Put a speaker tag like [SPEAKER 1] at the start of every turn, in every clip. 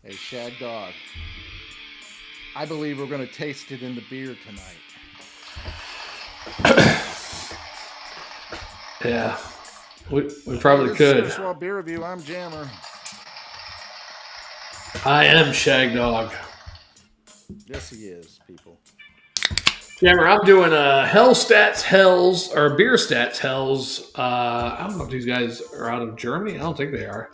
[SPEAKER 1] Hey, Shagdog. I believe we're going to taste it in the beer tonight.
[SPEAKER 2] Yeah, we
[SPEAKER 1] Hey,
[SPEAKER 2] probably
[SPEAKER 1] this is
[SPEAKER 2] could.
[SPEAKER 1] Swell Beer Review. I'm Jammer.
[SPEAKER 2] I am Shagdog.
[SPEAKER 1] Yes, he is, people.
[SPEAKER 2] Jammer, I'm doing Hell Stats Hells or Beer Stats Hells. I don't know if these guys are out of Germany. I don't think they are.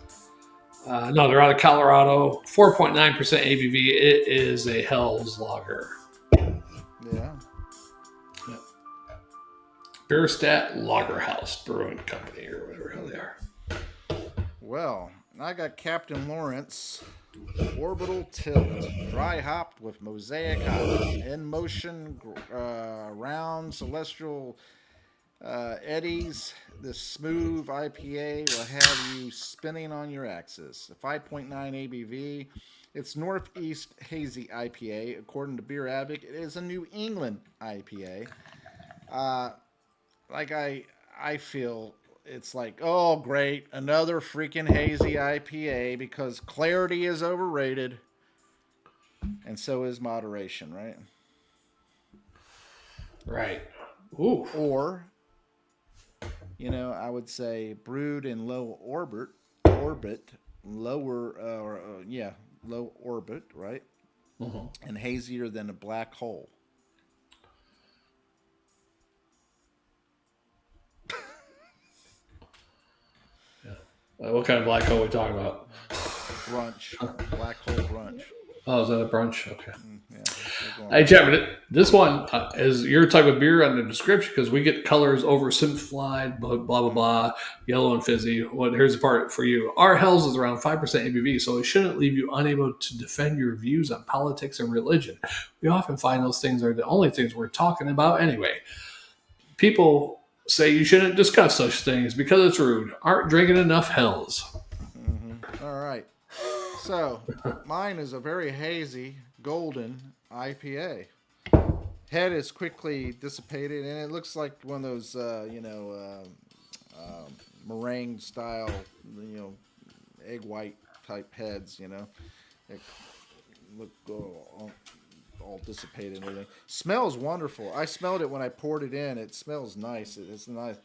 [SPEAKER 2] No, they're out of Colorado. 4.9% ABV. It is a Hell's Lager.
[SPEAKER 1] Yeah.
[SPEAKER 2] Yeah. Bierstadt Lager House Brewing Company or whatever hell they are.
[SPEAKER 1] Well, I got Captain Lawrence Orbital Tilt, dry hopped with mosaic hops, in motion round celestial eddies. This smooth IPA will have you spinning on your axis. A 5.9 ABV. It's Northeast Hazy IPA. According to Beer Advocate, it is a New England IPA. Uh, like I feel it's like, oh great, another freaking hazy IPA because clarity is overrated and so is moderation, right?
[SPEAKER 2] Right. Ooh.
[SPEAKER 1] Or, I would say brewed in low orbit, lower, yeah, low orbit, right?
[SPEAKER 2] Uh-huh.
[SPEAKER 1] And hazier than a black hole.
[SPEAKER 2] Yeah. What kind of black hole are we talking about?
[SPEAKER 1] Brunch, black hole brunch.
[SPEAKER 2] Oh, is that a brunch? Okay.
[SPEAKER 1] Yeah, we're going
[SPEAKER 2] Hey,
[SPEAKER 1] with
[SPEAKER 2] Jeff,
[SPEAKER 1] that.
[SPEAKER 2] this one is your type of beer on the description because we get colors oversimplified, blah, blah, blah, blah, yellow and fizzy. Well, here's the part for you. Our Hells is around 5% ABV, so it shouldn't leave you unable to defend your views on politics and religion. We often find those things are the only things we're talking about anyway. People say you shouldn't discuss such things because it's rude. Aren't drinking enough Hells.
[SPEAKER 1] All right. So, mine is a very hazy golden IPA. Head is quickly dissipated, and it looks like one of those, meringue style, egg white type heads. It look all dissipated and everything. Smells wonderful. I smelled it when I poured it in. It smells nice. It's a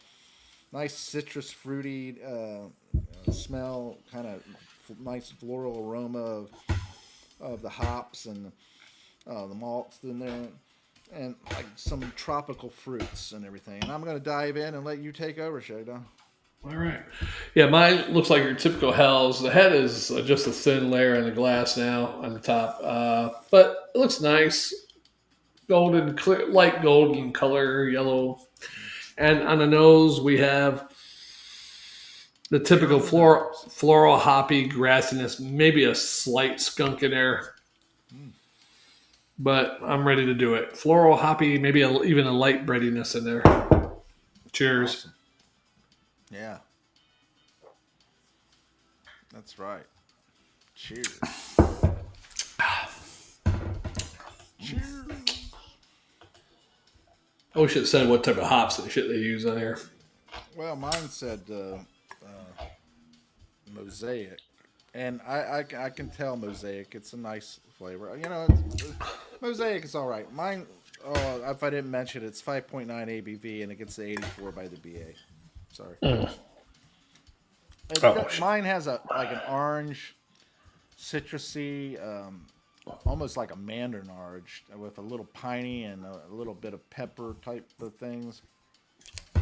[SPEAKER 1] nice citrus fruity smell, kind of nice floral aroma of the hops and the malts in there, and like some tropical fruits and everything. And I'm going to dive in and let you take over, Shada.
[SPEAKER 2] All right. Yeah, mine looks like your typical Hells. The head is just a thin layer in the glass now on the top, but it looks nice. Golden, clear, light golden color, yellow. And on the nose, we have the
[SPEAKER 1] Beer
[SPEAKER 2] typical
[SPEAKER 1] on the nose.
[SPEAKER 2] floral hoppy grassiness, maybe a slight skunk in there,
[SPEAKER 1] Mm,
[SPEAKER 2] but I'm ready to do it. Floral hoppy, maybe even a light breadiness in there. Cheers.
[SPEAKER 1] awesome. Yeah, that's right. Cheers. Cheers.
[SPEAKER 2] I wish it said what type of hops and shit they use on here.
[SPEAKER 1] Well, mine said mosaic, and I can tell mosaic. It's a nice flavor. Mosaic is all right. Mine, oh, if I didn't mention, it's 5.9 ABV, and it gets the 84 by the BA. Sorry.
[SPEAKER 2] Mm. Oh,
[SPEAKER 1] Mine has a like an orange, citrusy, almost like a mandarin orange with a little piney and a little bit of pepper type of things.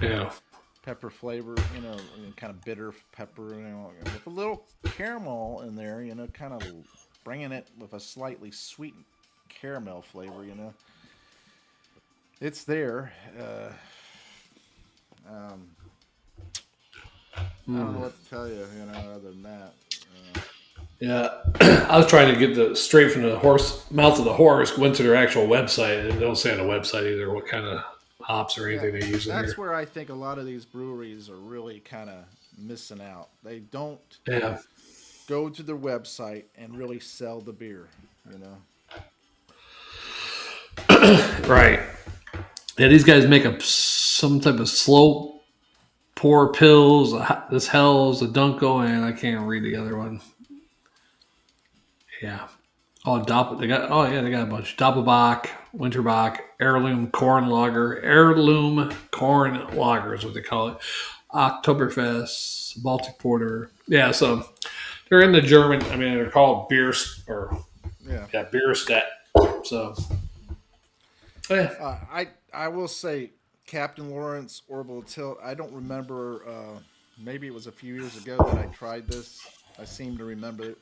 [SPEAKER 2] yeah.
[SPEAKER 1] Pepper flavor, and kind of bitter pepper, with a little caramel in there, kind of bringing it with a slightly sweet caramel flavor. It's there. Um, I don't know
[SPEAKER 2] Mm.
[SPEAKER 1] what to tell you, other than that.
[SPEAKER 2] Yeah, I was trying to get the straight from the horse mouth of the horse. Went to their actual website, and they don't say on the website either what kind of hops or
[SPEAKER 1] Yeah,
[SPEAKER 2] anything they use in
[SPEAKER 1] that's
[SPEAKER 2] here.
[SPEAKER 1] where I think a lot of these breweries are really kind of missing out. They don't
[SPEAKER 2] Yeah,
[SPEAKER 1] go to their website and really sell the beer.
[SPEAKER 2] right. Yeah, these guys make up some type of slow pour pills. This Hell's a Dunko, and I can't read the other one. Yeah. Oh, they got. Oh, yeah, they got a bunch. Doppelbock, Winterbock, heirloom corn lager is what they call it. Oktoberfest, Baltic Porter. Yeah, so they're in the German. I mean, they're called beers or
[SPEAKER 1] Yeah.
[SPEAKER 2] Bierstadt. So, yeah,
[SPEAKER 1] I will say Captain Lawrence Orbital Tilt. I don't remember. Maybe it was a few years ago that I tried this. I seem to remember it.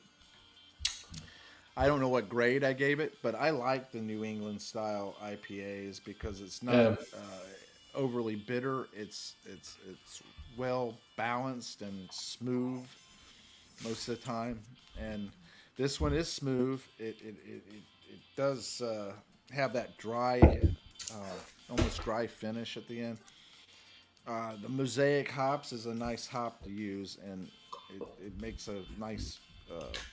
[SPEAKER 1] I don't know what grade I gave it, but I like the New England style IPAs because it's not
[SPEAKER 2] yeah,
[SPEAKER 1] overly bitter. It's well balanced and smooth most of the time, and this one is smooth. It does have that dry, almost dry finish at the end. The mosaic hops is a nice hop to use, and it makes a nice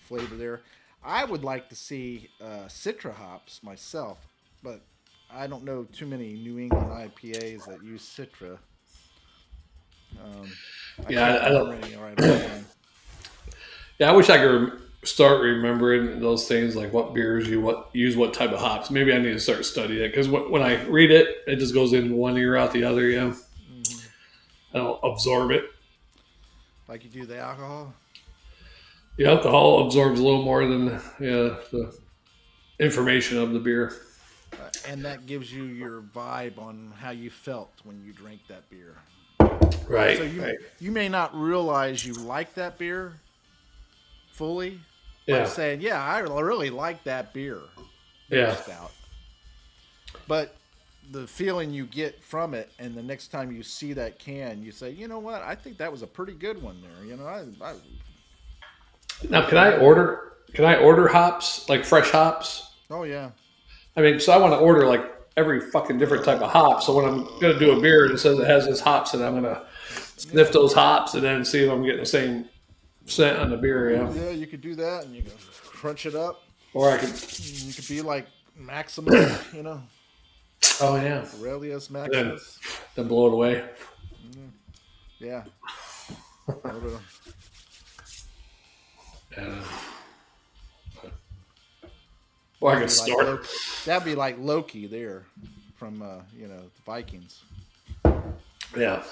[SPEAKER 1] flavor there. I would like to see Citra hops myself, but I don't know too many New England IPAs that use Citra. Um, I can't
[SPEAKER 2] yeah. I
[SPEAKER 1] remember
[SPEAKER 2] don't.
[SPEAKER 1] any right offhand.
[SPEAKER 2] Yeah, I wish I could start remembering those things like what beers use what type of hops. Maybe I need to start studying it because when I read it, it just goes in one ear out the other. Yeah,
[SPEAKER 1] Hmm.
[SPEAKER 2] I don't absorb it.
[SPEAKER 1] Like you do the alcohol.
[SPEAKER 2] The alcohol absorbs a little more than the information of the beer.
[SPEAKER 1] And that gives you your vibe on how you felt when you drank that beer. So
[SPEAKER 2] Right.
[SPEAKER 1] you
[SPEAKER 2] Right.
[SPEAKER 1] you may not realize you like that beer fully by
[SPEAKER 2] Yeah.
[SPEAKER 1] saying, "Yeah, I really like that beer
[SPEAKER 2] Yeah.
[SPEAKER 1] stout," but the feeling you get from it, and the next time you see that can, you say, "You know what? I think that was a pretty good one there."
[SPEAKER 2] Now, can
[SPEAKER 1] I
[SPEAKER 2] I
[SPEAKER 1] really,
[SPEAKER 2] order? Can I order hops like fresh hops?
[SPEAKER 1] oh yeah,
[SPEAKER 2] I mean, so I want to order like every fucking different type of hop. So when I'm gonna do a beer and it says it has this hops, and I'm gonna
[SPEAKER 1] yeah,
[SPEAKER 2] sniff those hops and then see if I'm getting the same scent on the beer. Yeah.
[SPEAKER 1] yeah. You could do that, and you can crunch it up.
[SPEAKER 2] Or I could.
[SPEAKER 1] You could be like Maximus,
[SPEAKER 2] Oh yeah.
[SPEAKER 1] Aurelius
[SPEAKER 2] Then
[SPEAKER 1] Maximus.
[SPEAKER 2] then blow it away.
[SPEAKER 1] Yeah. Or,
[SPEAKER 2] Yeah. Or I could
[SPEAKER 1] that'd be like
[SPEAKER 2] snort.
[SPEAKER 1] Loki. That'd be like Loki there from the Vikings,
[SPEAKER 2] Yeah.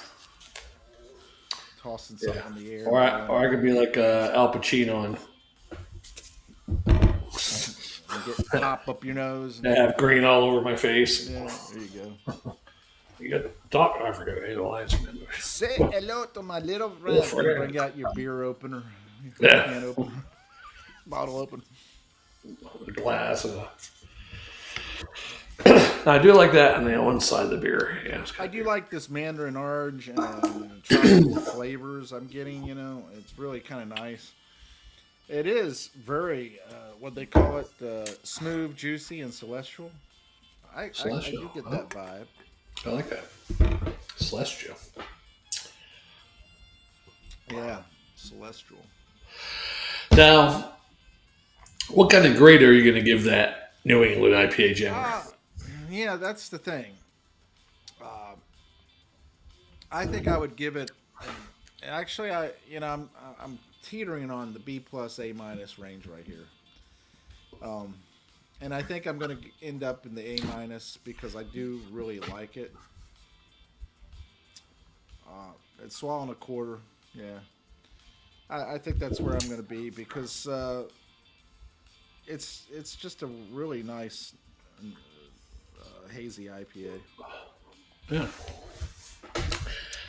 [SPEAKER 1] tossing
[SPEAKER 2] Yeah.
[SPEAKER 1] something in the air.
[SPEAKER 2] Or I could be like Al Pacino and
[SPEAKER 1] And get pop up your nose. And,
[SPEAKER 2] have green all over my face.
[SPEAKER 1] yeah, there you go.
[SPEAKER 2] You got talk. I forget any lines from that movie.
[SPEAKER 1] Say hello to my little friend.
[SPEAKER 2] Little friend.
[SPEAKER 1] Bring out your beer opener, your
[SPEAKER 2] Yeah.
[SPEAKER 1] can opener, bottle opener.
[SPEAKER 2] The glass. I do like that on the one side of the beer. Yeah, it's
[SPEAKER 1] I
[SPEAKER 2] kind of
[SPEAKER 1] do
[SPEAKER 2] weird.
[SPEAKER 1] like this mandarin orange and tropical flavors I'm getting. It's really kind of nice. It is very, what they call it, smooth, juicy, and celestial. I
[SPEAKER 2] Celestial.
[SPEAKER 1] do get
[SPEAKER 2] Oh,
[SPEAKER 1] that vibe.
[SPEAKER 2] I like that. Celestial.
[SPEAKER 1] Yeah, celestial.
[SPEAKER 2] Now, what kind of grade are you going to give that New England IPA Jammer?
[SPEAKER 1] Yeah, that's the thing. Uh, I think I would give it. Actually, I'm teetering on the B plus A minus range right here. Um, and I think I'm going to end up in the A minus because I do really like it. It's swallowing a quarter. Yeah, I think that's where I'm going to be because it's just a really nice hazy IPA.
[SPEAKER 2] Yeah.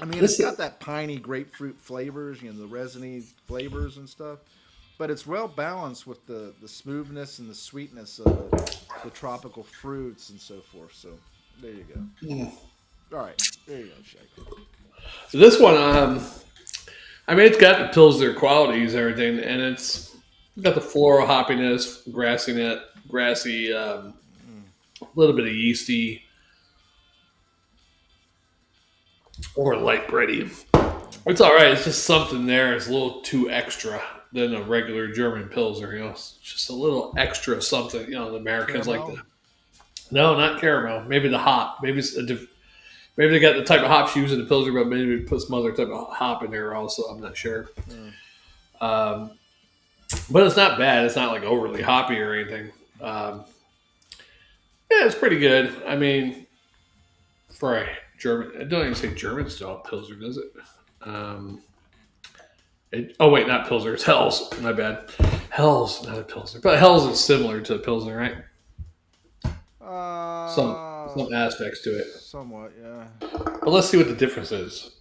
[SPEAKER 1] I mean, it's
[SPEAKER 2] This
[SPEAKER 1] got that piney grapefruit flavors, the resiny flavors and stuff, but it's well balanced with the smoothness and the sweetness of the tropical fruits and so forth. So there you go. All right, there you go, Shagdog.
[SPEAKER 2] this one, I mean, it's got the Pilsner qualities, everything, and it's got the floral hoppiness, grassy, a little bit of yeasty or light bready. It's all right. It's just something there. It's a little too extra than a regular German Pilsner. It's just a little extra something. The Americans like
[SPEAKER 1] Caramel.
[SPEAKER 2] to. No, not caramel. Maybe the hop. Maybe they got the type of hops used in the Pilsner, but maybe put some other type of hop in there also. I'm not sure.
[SPEAKER 1] Mm.
[SPEAKER 2] Um, but it's not bad. It's not like overly hoppy or anything. Yeah, it's pretty good. I mean, for a German, I don't even say German style Pilsner, does it? Um, oh wait, not Pilsner. It's Hell's. My bad. Hell's not a Pilsner, but Hell's is similar to a Pilsner, right? Some
[SPEAKER 1] Uh,
[SPEAKER 2] some aspects to it.
[SPEAKER 1] somewhat, yeah.
[SPEAKER 2] But let's see what the difference is.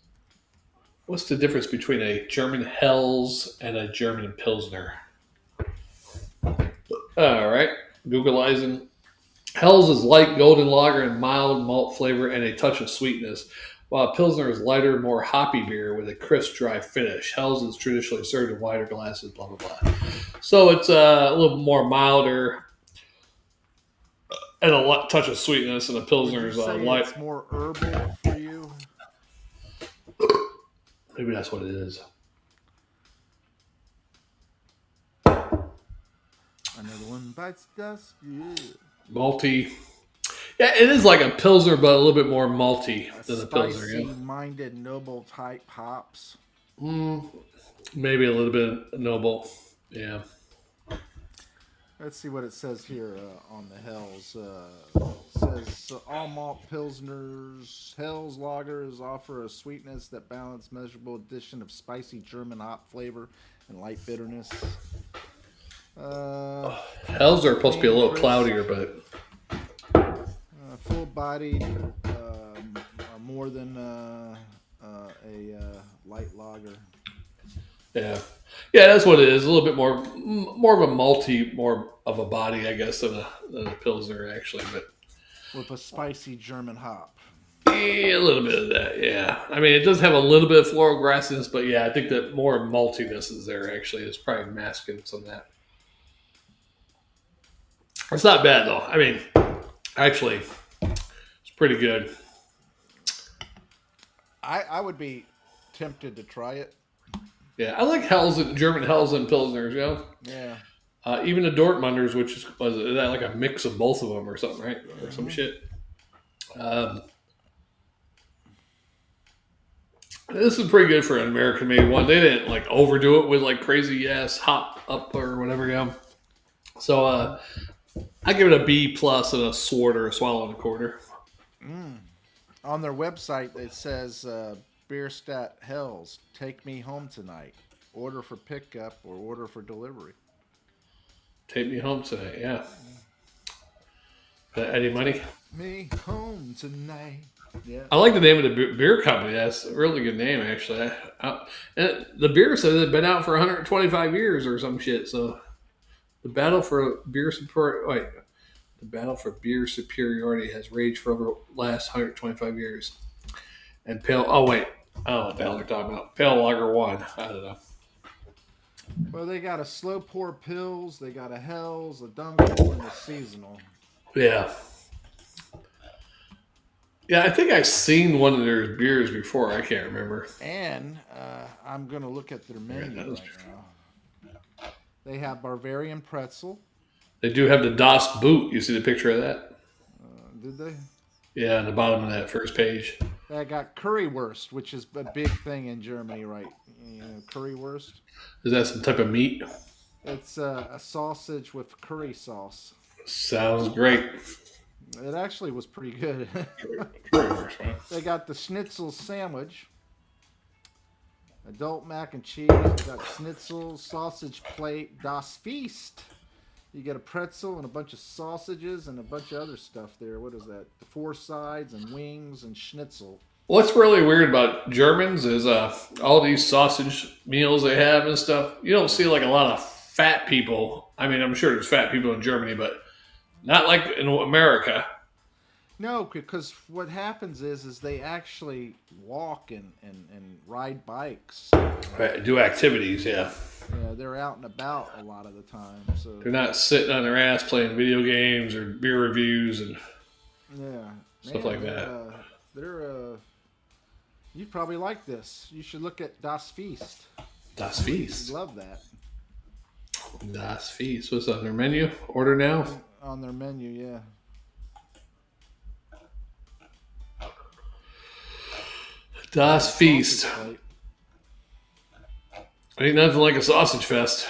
[SPEAKER 2] What's the difference between a German Hell's and a German Pilsner? All right, Googleizing. Hell's is light golden lager and mild malt flavor and a touch of sweetness, while Pilsner is lighter, more hoppy beer with a crisp, dry finish. Hell's is traditionally served in wider glasses, blah, blah, blah. So it's a little more milder and a touch of sweetness, and the
[SPEAKER 1] Would
[SPEAKER 2] Pilsner
[SPEAKER 1] you
[SPEAKER 2] is
[SPEAKER 1] say
[SPEAKER 2] light.
[SPEAKER 1] it's more herbal for you?
[SPEAKER 2] Maybe that's what it is.
[SPEAKER 1] Another one bites dust. Yeah.
[SPEAKER 2] Malty. Yeah, it is like a Pilsner, but a little bit more malty than a Pilsner. Yeah.
[SPEAKER 1] Spicy-minded, noble type hops.
[SPEAKER 2] Maybe a little bit noble. Yeah.
[SPEAKER 1] Let's see what it says here on the Hells. It says all malt pilsners, Hells lagers offer a sweetness that balance measurable addition of spicy German hop flavor and light bitterness.
[SPEAKER 2] Hells are supposed to be a little
[SPEAKER 1] Crisp,
[SPEAKER 2] cloudier, but
[SPEAKER 1] full-bodied, more than a light lager.
[SPEAKER 2] yeah, that's what it is. A little bit more of a malty, more of a body, I guess, than a Pilsner actually, but
[SPEAKER 1] With a spicy German hop.
[SPEAKER 2] yeah, a little bit of that. Yeah, I mean, it does have a little bit of floral grassiness, but yeah, I think that more maltiness is there. Actually, is probably masking some of that. It's not bad though. I mean, actually, it's pretty good.
[SPEAKER 1] I would be tempted to try it.
[SPEAKER 2] Yeah, I like Hells and German Hells and Pilsners. You know,
[SPEAKER 1] Yeah.
[SPEAKER 2] even the Dortmunders, which was that like a mix of both of them or something, right? Or some shit. This is pretty good for an American made one. They didn't like overdo it with like crazy ass hop up or whatever. Yeah. So I give it a B plus and a sword or a swallow and a quarter.
[SPEAKER 1] On their website, it says Bierstadt Hells, take me home tonight. Order for pickup or order for delivery.
[SPEAKER 2] Take me home tonight. Yeah. Any money?
[SPEAKER 1] Me home tonight. Yeah.
[SPEAKER 2] I like the name of the beer company. That's a really good name, actually. And the beer says it's been out for 125 years or some shit. So the battle for beer support. Wait, the battle for beer superiority has raged for over the last 125 years. And pale. Oh wait, I don't know what the hell they're talking about. Pale lager won. I don't know.
[SPEAKER 1] Well, they got a slow pour pills, they got a Hells, a Dunkel, and a seasonal.
[SPEAKER 2] Yeah. Yeah, I think I've seen one of their beers before. I can't remember.
[SPEAKER 1] And I'm going to look at their menu right now. They have Bavarian pretzel.
[SPEAKER 2] They do have the Das Boot. You see the picture of that?
[SPEAKER 1] Did they?
[SPEAKER 2] Yeah, on the bottom of that first page.
[SPEAKER 1] They got currywurst, which is a big thing in Germany, right? You know, currywurst.
[SPEAKER 2] Is that some type of meat?
[SPEAKER 1] It's a sausage with curry sauce.
[SPEAKER 2] Sounds great.
[SPEAKER 1] It actually was pretty good. They got the schnitzel sandwich, adult mac and cheese. They got schnitzel, sausage plate, Das Feast. You get a pretzel and a bunch of sausages and a bunch of other stuff there. What is that? The four sides and wings and schnitzel.
[SPEAKER 2] What's really weird about Germans is all these sausage meals they have and stuff. You don't see like a lot of fat people. I mean, I'm sure there's fat people in Germany, but not like in America.
[SPEAKER 1] No, because what happens is they actually walk and ride bikes.
[SPEAKER 2] Right, do activities, yeah.
[SPEAKER 1] Yeah, they're out and about a lot of the time. So
[SPEAKER 2] They're not sitting on their ass playing video games or beer reviews and
[SPEAKER 1] yeah,
[SPEAKER 2] stuff like that.
[SPEAKER 1] They're you'd probably like this. You should look at Das Feast.
[SPEAKER 2] Das Feast.
[SPEAKER 1] You'd love that.
[SPEAKER 2] Das Feast. What's on their menu? Order now?
[SPEAKER 1] On their menu, yeah.
[SPEAKER 2] Das Feast. Ain't nothing like a sausage fest.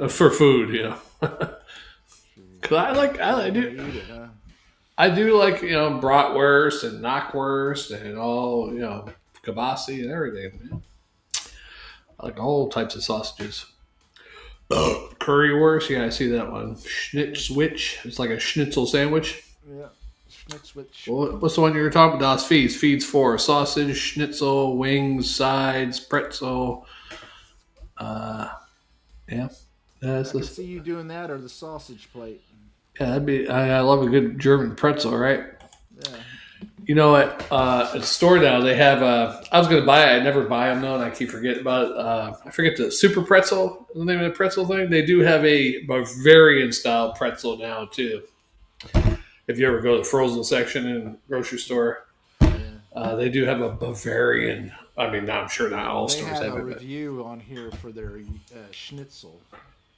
[SPEAKER 2] for food, you know.
[SPEAKER 1] Jeez.
[SPEAKER 2] Cause I
[SPEAKER 1] You're
[SPEAKER 2] do
[SPEAKER 1] gonna eat it, huh?
[SPEAKER 2] I do like bratwurst and knockwurst and all kibasi and everything. Man. I like all types of sausages. Currywurst, yeah, I see that one. Schnitzwich, it's like a schnitzel sandwich.
[SPEAKER 1] Yeah. Schnitzwich.
[SPEAKER 2] What's the one you were talking about? Das feeds. Feeds for sausage, schnitzel, wings, sides, pretzel. Uh, yeah, that's
[SPEAKER 1] I could
[SPEAKER 2] this.
[SPEAKER 1] see you doing that or the sausage plate.
[SPEAKER 2] Yeah, that'd be. I love a good German pretzel, right?
[SPEAKER 1] Yeah.
[SPEAKER 2] You know what? At the store now they have. I was going to buy it. I never buy them though, and I keep forgetting about it. I forget the super pretzel. The name of the pretzel thing. They do have a Bavarian style pretzel now too. If you ever go to the frozen section in a grocery store,
[SPEAKER 1] Yeah.
[SPEAKER 2] they do have a Bavarian. I mean, I'm sure not all
[SPEAKER 1] They
[SPEAKER 2] stores
[SPEAKER 1] have
[SPEAKER 2] have
[SPEAKER 1] a
[SPEAKER 2] it, but
[SPEAKER 1] review on here for their schnitzel.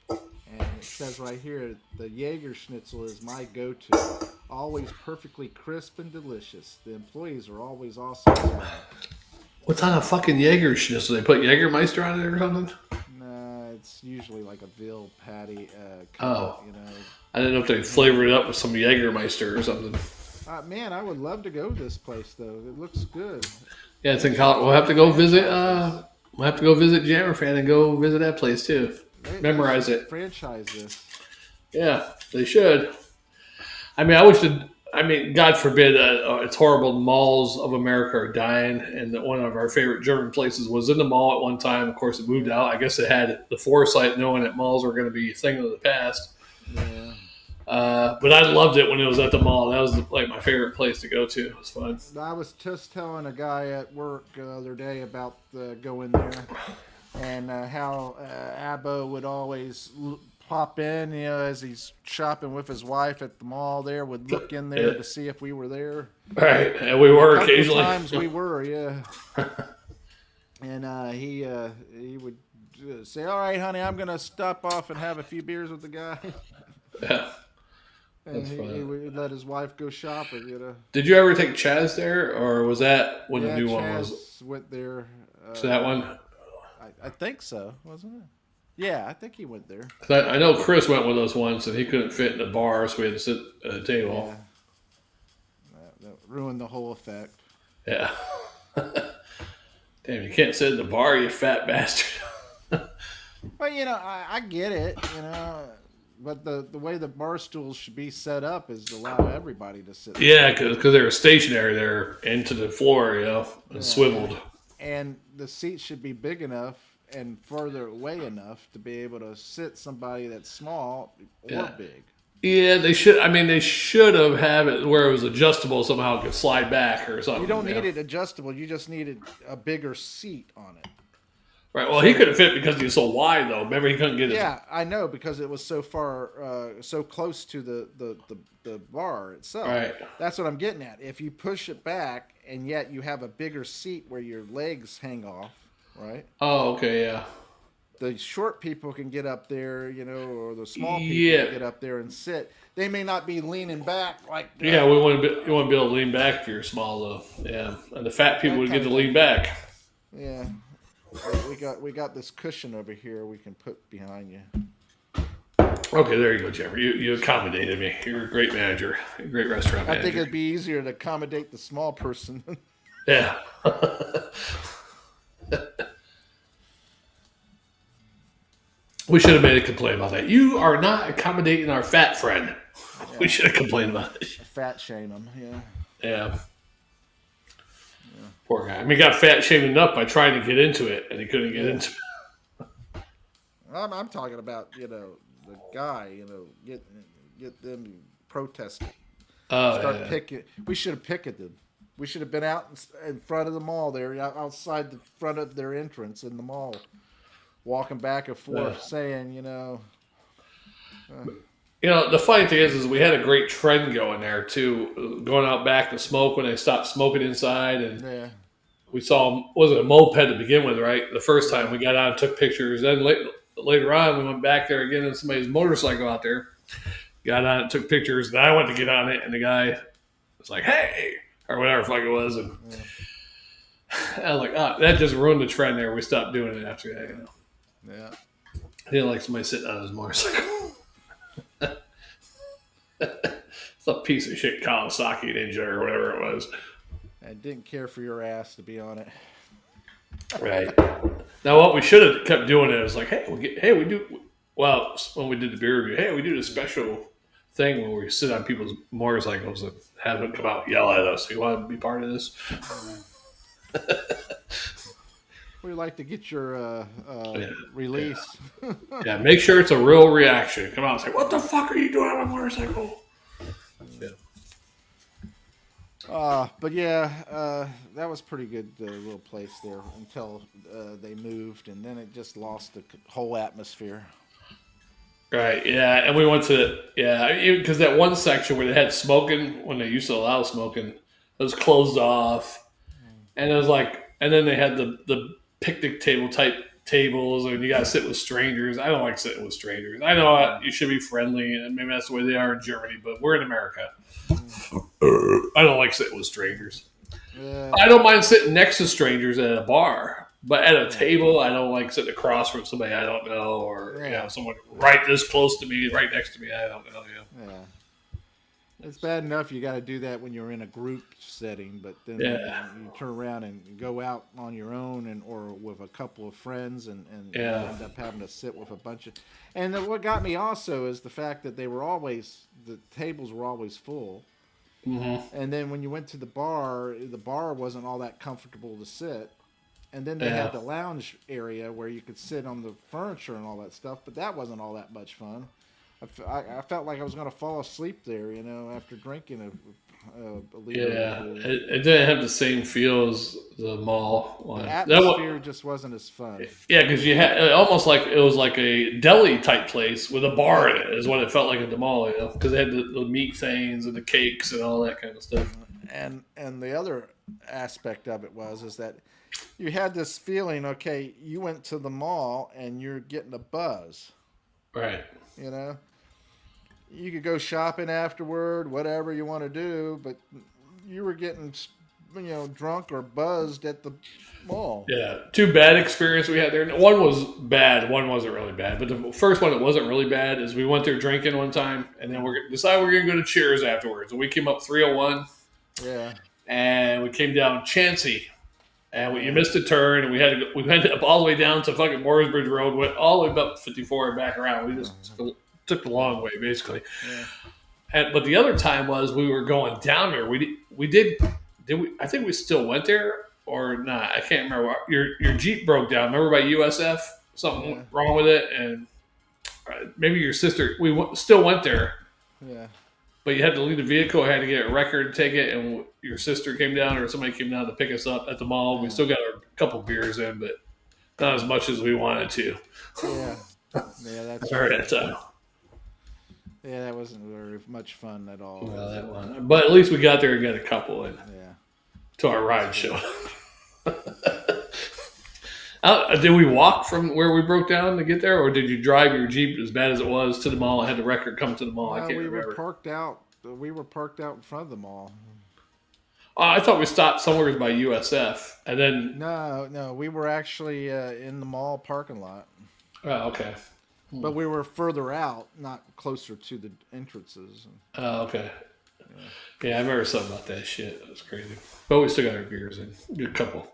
[SPEAKER 1] And it says right here, the Jaeger schnitzel is my go-to. Always perfectly crisp and delicious. The employees are always awesome as well.
[SPEAKER 2] what's on a fucking Jaeger schnitzel? They put Jägermeister on it or something?
[SPEAKER 1] Nah, it's usually like a veal patty
[SPEAKER 2] Oh,
[SPEAKER 1] cut, you know.
[SPEAKER 2] I didn't know if they flavored it up with some Jägermeister or something.
[SPEAKER 1] Man, I would love to go to this place though. It looks good.
[SPEAKER 2] Yeah, it's in Colorado. We'll have to go visit. We'll have to go visit Jammerfan and go visit that place too. Memorize it.
[SPEAKER 1] Franchise this.
[SPEAKER 2] Yeah, they should. I mean, I wish that. I mean, God forbid, it's horrible. The malls of America are dying, and that one of our favorite German places was in the mall at one time. Of course, it moved out. I guess it had the foresight, knowing that malls were going to be a thing of the past.
[SPEAKER 1] Yeah.
[SPEAKER 2] But I loved it when it was at the mall. That was like my favorite place to go to. It was fun.
[SPEAKER 1] I was just telling a guy at work the other day about going there and how Abbo would always pop in, as he's shopping with his wife at the mall there, would look in there to see if we were there.
[SPEAKER 2] Right, and we were
[SPEAKER 1] A couple
[SPEAKER 2] occasionally.
[SPEAKER 1] times we were, yeah. And he would say, "All right, honey, I'm gonna stop off and have a few beers with the guy."
[SPEAKER 2] Yeah.
[SPEAKER 1] And he would let his wife go shopping,
[SPEAKER 2] Did you ever take Chaz there, or was that when
[SPEAKER 1] Yeah,
[SPEAKER 2] the new one
[SPEAKER 1] Chaz
[SPEAKER 2] was?
[SPEAKER 1] went there.
[SPEAKER 2] So that one?
[SPEAKER 1] I think so, wasn't it? Yeah, I think he went there.
[SPEAKER 2] 'Cause I know Chris went with us once, and he couldn't fit in the bar, so we had to sit at a table.
[SPEAKER 1] Yeah. That ruined the whole effect.
[SPEAKER 2] Yeah. Damn, you can't sit in the bar, you fat bastard.
[SPEAKER 1] Well, I get it, but the way the bar stools should be set up is to allow everybody to sit.
[SPEAKER 2] Yeah, because they were stationary there into the floor, and swiveled.
[SPEAKER 1] And the seats should be big enough and further away enough to be able to sit somebody that's small or big.
[SPEAKER 2] Yeah, they should. I mean, they should have it where it was adjustable somehow. It could slide back or something.
[SPEAKER 1] You don't need it adjustable. You just needed a bigger seat on it.
[SPEAKER 2] Right. Well, he couldn't fit because he was so wide, though. Remember, he couldn't get his.
[SPEAKER 1] Yeah, I know, because it was so far, so close to the bar itself.
[SPEAKER 2] Right.
[SPEAKER 1] That's what I'm getting at. If you push it back and yet you have a bigger seat where your legs hang off, right?
[SPEAKER 2] Oh, okay, yeah.
[SPEAKER 1] The short people can get up there, or the small people can get up there and sit. They may not be leaning back like.
[SPEAKER 2] Yeah, you want to be able to lean back if you're small, though. Yeah, and the fat people would get to lean back.
[SPEAKER 1] Yeah. We got this cushion over here we can put behind you.
[SPEAKER 2] Okay, there you go, Jeffrey. You accommodated me. You're a great manager, a great restaurant manager.
[SPEAKER 1] I think it'd be easier to accommodate the small person.
[SPEAKER 2] Yeah. We should have made a complaint about that. You are not accommodating our fat friend. Yeah. We should have complained about it.
[SPEAKER 1] Fat shame him, yeah.
[SPEAKER 2] Yeah. Poor guy. I mean, he got fat shamed enough by trying to get into it, and he couldn't get into it.
[SPEAKER 1] I'm talking about, the guy, get them protesting. Start picking. We should have picketed. We should have been out in front of the mall there, outside the front of their entrance in the mall, walking back and forth, saying,
[SPEAKER 2] the funny thing is we had a great trend going there too, going out back to smoke when they stopped smoking inside, and we saw wasn't a moped to begin with, right? The first time we got out and took pictures, then later on we went back there again in somebody's motorcycle out there, got on and took pictures. Then I went to get on it, and the guy was like, "Hey," or whatever the fuck it was, and I was like, "Oh, that just ruined the trend there." We stopped doing it after that,
[SPEAKER 1] Yeah.
[SPEAKER 2] He didn't like somebody sitting on his motorcycle. It's a piece of shit Kawasaki Ninja or whatever it was.
[SPEAKER 1] I didn't care for your ass to be on it.
[SPEAKER 2] Right. Now, what we should have kept doing is like, hey, we do. Well, when we did the beer review, hey, we do this special thing where we sit on people's motorcycles and have them come out and yell at us. You want to be part of this?
[SPEAKER 1] We like to get your
[SPEAKER 2] Yeah.
[SPEAKER 1] release.
[SPEAKER 2] Yeah, make sure it's a real reaction. Come out and say, "What the fuck are you doing on my motorcycle?" Yeah.
[SPEAKER 1] But yeah, that was pretty good little place there until they moved, and then it just lost the whole atmosphere.
[SPEAKER 2] Right. Yeah, and we went to because that one section where they had smoking when they used to allow smoking, it was closed off, and it was like, and then they had the picnic table type tables, and you got to sit with strangers. I don't like sitting with strangers. I know you should be friendly, and maybe that's the way they are in Germany, but we're in America. I don't like sitting with strangers. I don't mind sitting next to strangers at a bar, but at a table, I don't like sitting across from somebody I don't know, or someone right this close to me, right next to me. I don't know.
[SPEAKER 1] Yeah. It's bad enough you got to do that when you're in a group setting, but then you turn around and go out on your own or with a couple of friends and you end up having to sit with a bunch of. And what got me also is the fact that the tables were always full.
[SPEAKER 2] Mm-hmm.
[SPEAKER 1] And then when you went to the bar wasn't all that comfortable to sit. And then they had the lounge area where you could sit on the furniture and all that stuff, but that wasn't all that much fun. I felt like I was going to fall asleep there, after drinking a liter.
[SPEAKER 2] Yeah, it didn't have the same feel as the mall one.
[SPEAKER 1] The atmosphere just wasn't as fun.
[SPEAKER 2] Yeah, because you had almost like it was like a deli type place with a bar in it, is what it felt like at the mall, because they had the meat things and the cakes and all that kind of stuff.
[SPEAKER 1] And the other aspect of it is that you had this feeling, okay, you went to the mall and you're getting a buzz.
[SPEAKER 2] Right.
[SPEAKER 1] You could go shopping afterward, whatever you want to do, but you were getting, drunk or buzzed at the mall.
[SPEAKER 2] Yeah, two bad experiences we had there. One was bad, one wasn't really bad. But the first one that wasn't really bad is we went there drinking one time, and then we decided we're going to go to Cheers afterwards. And we came up 301.
[SPEAKER 1] Yeah.
[SPEAKER 2] And we came down Chansey. And you missed a turn, and we went up all the way down to fucking Mooresbridge Road, went all the way up 54 and back around. We just took the long way, basically. Yeah. But the other time was we were going down there. I think we still went there or not. I can't remember. Your Jeep broke down. Remember by USF? Something went wrong with it, and maybe your sister. Still went there.
[SPEAKER 1] Yeah.
[SPEAKER 2] But you had to leave the vehicle. I had to get a record ticket, and your sister came down or somebody came down to pick us up at the mall. We still got a couple beers in, but not as much as we wanted to.
[SPEAKER 1] Yeah. Yeah, that's
[SPEAKER 2] that time.
[SPEAKER 1] Yeah, that wasn't very much fun at all.
[SPEAKER 2] Well, that one. But at least we got there and got a couple in.
[SPEAKER 1] Yeah.
[SPEAKER 2] To our ride show. Did we walk from where we broke down to get there, or did you drive your Jeep as bad as it was to the mall and had the record come to the mall? I can't remember.
[SPEAKER 1] We were parked out in front of the mall.
[SPEAKER 2] I thought we stopped somewhere by USF, and then
[SPEAKER 1] no, we were actually in the mall parking lot.
[SPEAKER 2] Oh, okay.
[SPEAKER 1] But we were further out, not closer to the entrances.
[SPEAKER 2] Oh, okay. Yeah, I remember something about that shit. That was crazy. But we still got our beers in. A couple.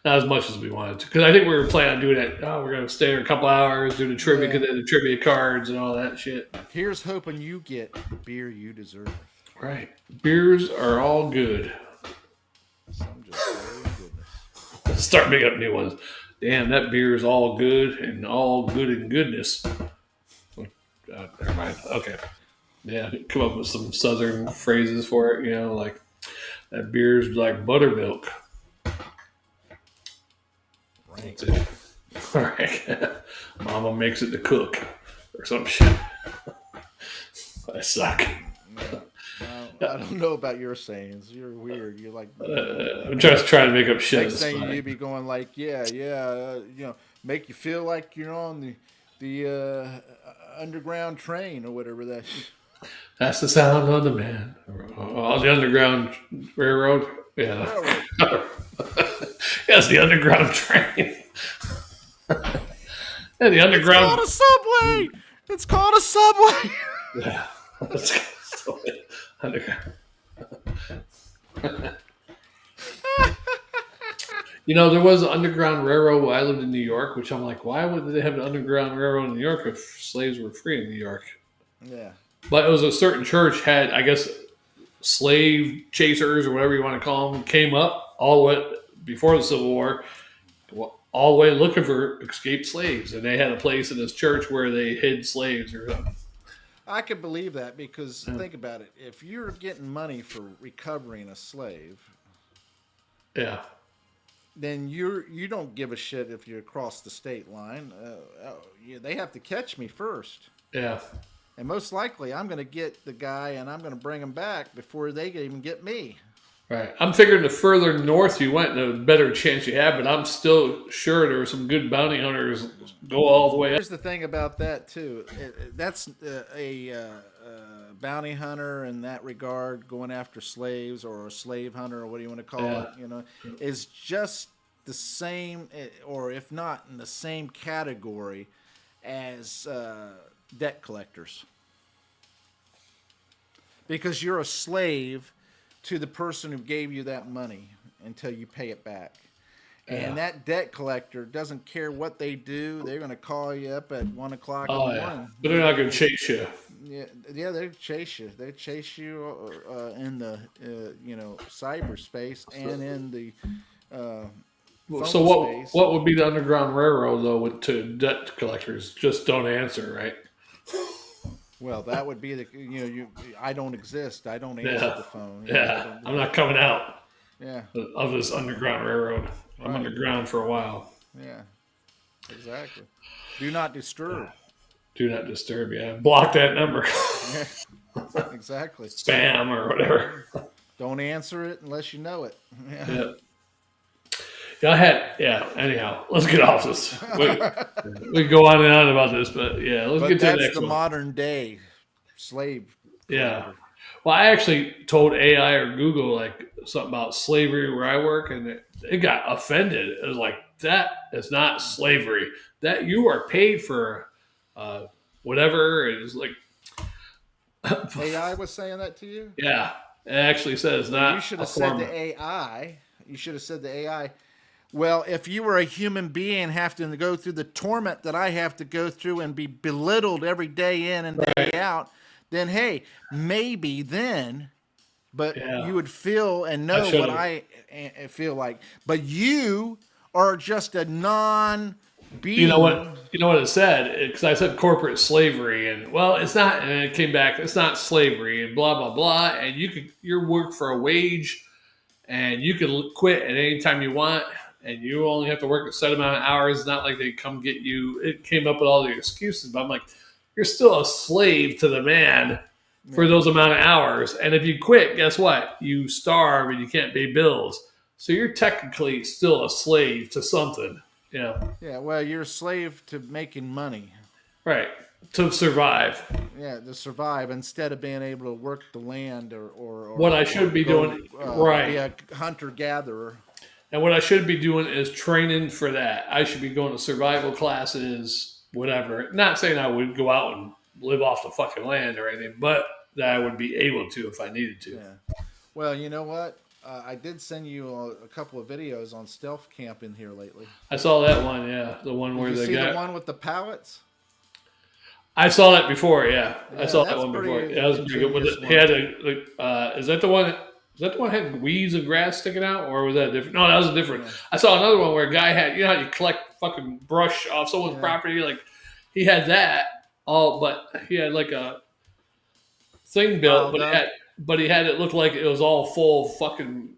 [SPEAKER 2] Not as much as we wanted to. Because I think we were planning on doing it. Oh, we're going to stay there a couple hours, do the trivia, because they had the trivia cards and all that shit.
[SPEAKER 1] Here's hoping you get the beer you deserve.
[SPEAKER 2] Right. Beers are all good.
[SPEAKER 1] Some just very goodness.
[SPEAKER 2] Start making up new ones. Damn, that beer is all good and all good in goodness. Never mind. Okay. Yeah, come up with some southern phrases for it, like that beer's like buttermilk.
[SPEAKER 1] Right.
[SPEAKER 2] All right. Mama makes it to cook or some shit. I suck.
[SPEAKER 1] I don't know about your sayings. You're weird. You're like.
[SPEAKER 2] I'm just trying to make up shit.
[SPEAKER 1] Next thing you'd be going like, make you feel like you're on the underground train or whatever that.
[SPEAKER 2] That's the sound of the man. On the underground railroad. Yeah. Yes, the underground train. Yeah, the
[SPEAKER 1] It's
[SPEAKER 2] underground.
[SPEAKER 1] called a subway. It's called a subway.
[SPEAKER 2] Yeah. Underground. You know, there was an underground railroad when I lived in New York, which I'm like, why would they have an underground railroad in New York if slaves were free in New York?
[SPEAKER 1] Yeah.
[SPEAKER 2] But it was a certain church had, I guess, slave chasers or whatever you want to call them, came up all the way before the Civil War, all the way looking for escaped slaves, and they had a place in this church where they hid slaves or something.
[SPEAKER 1] I could believe that because
[SPEAKER 2] Yeah.
[SPEAKER 1] think about it. If you're getting money for recovering a slave,
[SPEAKER 2] Yeah.
[SPEAKER 1] then you don't give a shit if you cross the state line. Yeah, they have to catch me first,
[SPEAKER 2] Yeah.
[SPEAKER 1] and most likely I'm going to get the guy and I'm going to bring him back before they can even get me.
[SPEAKER 2] Right. I'm figuring the further north you went, the better chance you have, but I'm still sure there are some good bounty hunters go all the way up.
[SPEAKER 1] Here's the thing about that too. That's bounty hunter in that regard, going after slaves or a slave hunter or what do you want to call
[SPEAKER 2] Yeah.
[SPEAKER 1] it. Is just the same, or if not in the same category as debt collectors, because you're a slave to the person who gave you that money until you pay it back. And
[SPEAKER 2] Yeah.
[SPEAKER 1] that debt collector doesn't care what they do. They're going to call you up at 1 o'clock in
[SPEAKER 2] Oh,
[SPEAKER 1] the
[SPEAKER 2] yeah.
[SPEAKER 1] morning.
[SPEAKER 2] But they're not going to chase you.
[SPEAKER 1] Yeah, they chase you. They chase you in the cyberspace and in the phone
[SPEAKER 2] So
[SPEAKER 1] space.
[SPEAKER 2] what would be the Underground Railroad, though, to debt collectors? Just don't answer, right?
[SPEAKER 1] Well, that would be I don't exist. I don't answer
[SPEAKER 2] Yeah.
[SPEAKER 1] the phone.
[SPEAKER 2] Yeah. I'm not coming out
[SPEAKER 1] Yeah,
[SPEAKER 2] of this Underground Railroad. I'm
[SPEAKER 1] right.
[SPEAKER 2] underground for a while.
[SPEAKER 1] Yeah, exactly. Do not disturb.
[SPEAKER 2] Do not disturb. Yeah. Block that number.
[SPEAKER 1] Yeah, exactly.
[SPEAKER 2] Spam or whatever.
[SPEAKER 1] Don't answer it unless you know it. Yeah.
[SPEAKER 2] Yeah. Anyhow, let's get off this. We can go on and on about this, but yeah, let's
[SPEAKER 1] But
[SPEAKER 2] get to the
[SPEAKER 1] that's
[SPEAKER 2] next
[SPEAKER 1] the
[SPEAKER 2] one.
[SPEAKER 1] modern day slave
[SPEAKER 2] Yeah.
[SPEAKER 1] collector.
[SPEAKER 2] Well, I actually told AI or Google like something about slavery where I work, and it got offended. It was like, that is not slavery. That you are paid for whatever. It was like,
[SPEAKER 1] AI was saying that to you?
[SPEAKER 2] yeah, it actually says
[SPEAKER 1] Well, you
[SPEAKER 2] not
[SPEAKER 1] should
[SPEAKER 2] a
[SPEAKER 1] have said
[SPEAKER 2] form.
[SPEAKER 1] to AI, you should have said to AI, well, if you were a human being having to go through the torment that I have to go through and be belittled every day in and day
[SPEAKER 2] Right.
[SPEAKER 1] out, then hey, maybe then, but
[SPEAKER 2] Yeah.
[SPEAKER 1] you would feel and
[SPEAKER 2] I
[SPEAKER 1] know what
[SPEAKER 2] should've.
[SPEAKER 1] I feel like. But you are just a non-being.
[SPEAKER 2] You know what? You know what it said? Because I said corporate slavery, and well, it's not. And it came back. It's not slavery, and blah blah blah. And you work for a wage, and you can quit at any time you want, and you only have to work a set amount of hours. It's not like they come get you. It came up with all the excuses, but I'm like, you're still a slave to the man for
[SPEAKER 1] Yeah.
[SPEAKER 2] those amount of hours. And if you quit, guess what? You starve and you can't pay bills. So you're technically still a slave to something. Yeah.
[SPEAKER 1] Yeah, well, you're a slave to making money.
[SPEAKER 2] Right. To survive.
[SPEAKER 1] Yeah, to survive instead of being able to work the land or
[SPEAKER 2] What I should be doing,
[SPEAKER 1] be
[SPEAKER 2] right.
[SPEAKER 1] a hunter gatherer.
[SPEAKER 2] And what I should be doing is training for that. I should be going to survival classes, whatever. Not saying I would go out and live off the fucking land or anything, but that I would be able to if I needed to.
[SPEAKER 1] Yeah. Well, you know what? I did send you a couple of videos on stealth camping here lately.
[SPEAKER 2] I saw that one, yeah. The one where
[SPEAKER 1] Did you
[SPEAKER 2] the
[SPEAKER 1] see
[SPEAKER 2] guy.
[SPEAKER 1] the one with the pallets?
[SPEAKER 2] I saw that before, yeah. I
[SPEAKER 1] Yeah,
[SPEAKER 2] saw
[SPEAKER 1] that's
[SPEAKER 2] that one before.
[SPEAKER 1] pretty
[SPEAKER 2] Yeah, that was pretty good.
[SPEAKER 1] ingenious
[SPEAKER 2] He had is that the one? Is that the one that had weeds and grass sticking out, or was that different? No, that was a different.
[SPEAKER 1] Yeah.
[SPEAKER 2] I saw another one where a guy had, you know how you collect fucking brush off someone's
[SPEAKER 1] Yeah.
[SPEAKER 2] property, like he had that all, but he had like a thing built,
[SPEAKER 1] Piled up.
[SPEAKER 2] but he had it look like it was all full of fucking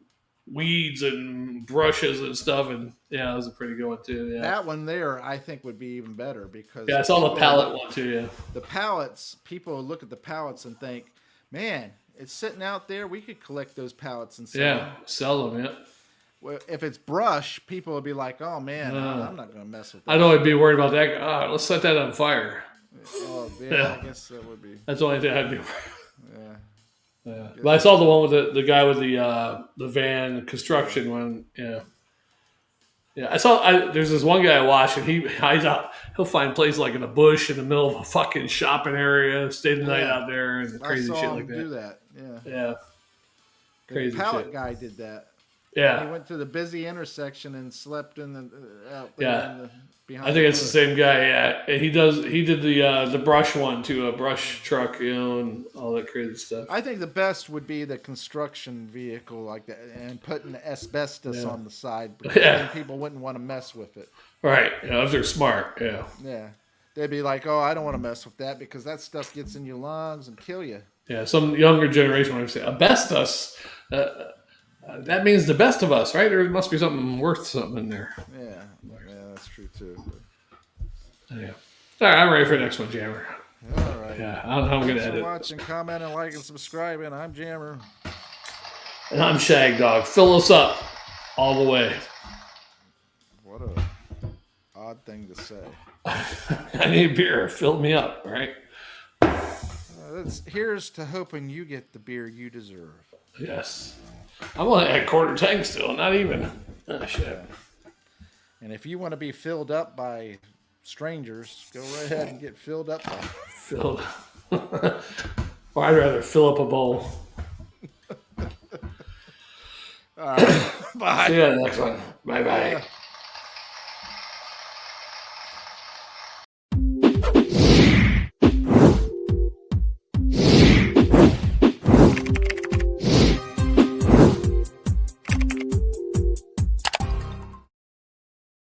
[SPEAKER 2] weeds and brushes and stuff, and yeah, that was a pretty good one too. Yeah,
[SPEAKER 1] That one there, I think, would be even better because
[SPEAKER 2] yeah, I saw the
[SPEAKER 1] people-
[SPEAKER 2] pallet one too. Yeah,
[SPEAKER 1] The pallets, people look at the pallets and think, man, it's sitting out there. We could collect those pallets and sell them.
[SPEAKER 2] yeah, sell them. Yeah.
[SPEAKER 1] Well, if it's brush, people will be like, oh, man, I'm not going to mess with that.
[SPEAKER 2] I'd always be worried about that. Oh, let's set that on fire.
[SPEAKER 1] Oh, yeah,
[SPEAKER 2] Yeah.
[SPEAKER 1] I guess that would be.
[SPEAKER 2] That's the only thing I'd be.
[SPEAKER 1] Yeah.
[SPEAKER 2] Yeah. But I saw the one with the guy with the van construction one. Yeah. Yeah, I saw. There's this one guy I watch, and he hides out. He'll find places like in a bush in the middle of a fucking shopping area, stay the night
[SPEAKER 1] Yeah,
[SPEAKER 2] out there, and
[SPEAKER 1] I
[SPEAKER 2] crazy shit
[SPEAKER 1] saw
[SPEAKER 2] like
[SPEAKER 1] him do
[SPEAKER 2] that.
[SPEAKER 1] that. Yeah,
[SPEAKER 2] Yeah,
[SPEAKER 1] the
[SPEAKER 2] crazy
[SPEAKER 1] pallet
[SPEAKER 2] shit.
[SPEAKER 1] guy did that. He
[SPEAKER 2] Yeah,
[SPEAKER 1] went to the busy intersection and slept in the out there
[SPEAKER 2] yeah.
[SPEAKER 1] in the
[SPEAKER 2] I
[SPEAKER 1] behind the
[SPEAKER 2] think it's the
[SPEAKER 1] bush.
[SPEAKER 2] same guy. Yeah, and he does. He did the brush one too, a brush truck, and all that crazy stuff.
[SPEAKER 1] I think the best would be the construction vehicle like that, and putting the asbestos
[SPEAKER 2] Yeah,
[SPEAKER 1] on the side because then
[SPEAKER 2] yeah.
[SPEAKER 1] people wouldn't want to mess with it.
[SPEAKER 2] Right. Yeah, if they're smart. Yeah,
[SPEAKER 1] Yeah, they'd be like, "Oh, I don't want to mess with that because that stuff gets in your lungs and kill you."
[SPEAKER 2] yeah. Some younger generation would say asbestos. That means the best of us, right? There must be something worth something in there.
[SPEAKER 1] Yeah, yeah, that's true too.
[SPEAKER 2] Yeah. All right, I'm ready for the next one, Jammer.
[SPEAKER 1] All right.
[SPEAKER 2] Yeah, I don't know how I'm going
[SPEAKER 1] Thanks
[SPEAKER 2] to
[SPEAKER 1] for
[SPEAKER 2] edit.
[SPEAKER 1] watching, commenting, liking, subscribing. I'm Jammer.
[SPEAKER 2] And I'm Shagdog. Fill us up all the way.
[SPEAKER 1] What a odd thing to say.
[SPEAKER 2] I need beer. Fill me up, right?
[SPEAKER 1] Here's to hoping you get the beer you deserve.
[SPEAKER 2] Yes. I'm only at quarter tank still, not even. Oh, shit.
[SPEAKER 1] Yeah. And if you want to be filled up by strangers, go right ahead and get filled up by.
[SPEAKER 2] Filled. Or I'd rather fill up a bowl.
[SPEAKER 1] All right. Bye.
[SPEAKER 2] See you in the next one. Bye bye.
[SPEAKER 1] Yeah.